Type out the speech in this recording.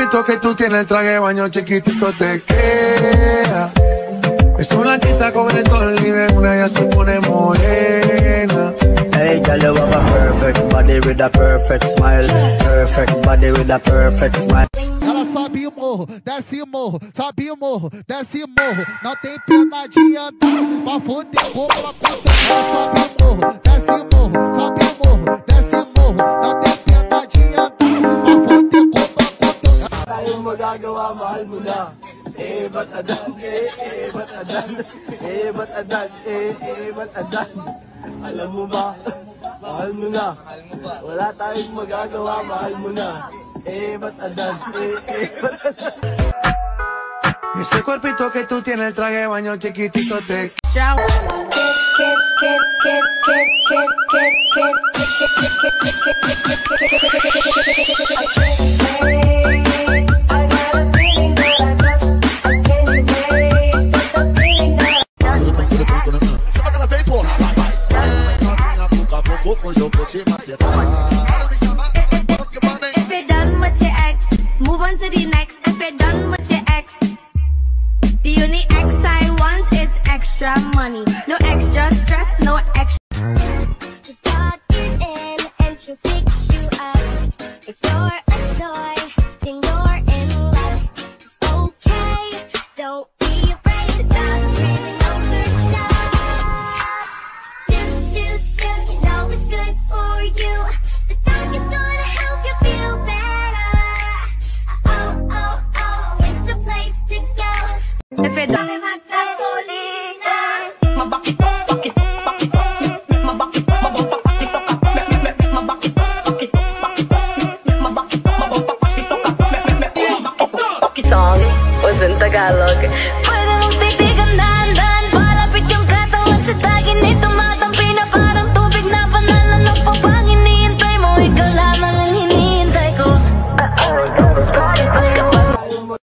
cuerpito que tú tienes, el traje de baño chiquitito te queda. Es una blanquita con el sol y de una ya se pone morena. Hey, girl, you have a perfect body with a perfect smile. Perfect body with a perfect smile. Ela sobe o morro, desce o morro, sobe o morro, desce o morro. Não tem pena de andar, pra foder como ela conta. Ela sobe o morro, desce o morro, sobe o morro, desce o morro. Não tem pena de andar, pra foder como ela conta. Tayong magagawa, mahal mo na. Eh, ba't adan? Ba't adan? Ba't adan? Ba't adan? Alam mo ba? Mahal mo na. Wala tayong magagawa, mahal mo na. Ba't adan? Ba't adan? Ese cuerpito que tú tienes, el traje de baño chiquitito te If you're done with your ex, move on to the next. If you're done with your ex, the only ex I want is extra money. No extra stress, no extra. The dog is in and she'll fix you up. If you're a toy, then you're in luck. It's okay, don't be afraid. The dog really knows her stuff. Do, you know it's good for you. The dog is gonna help you feel better. Oh, it's the place to go. If it doesn't song was in Tagalog.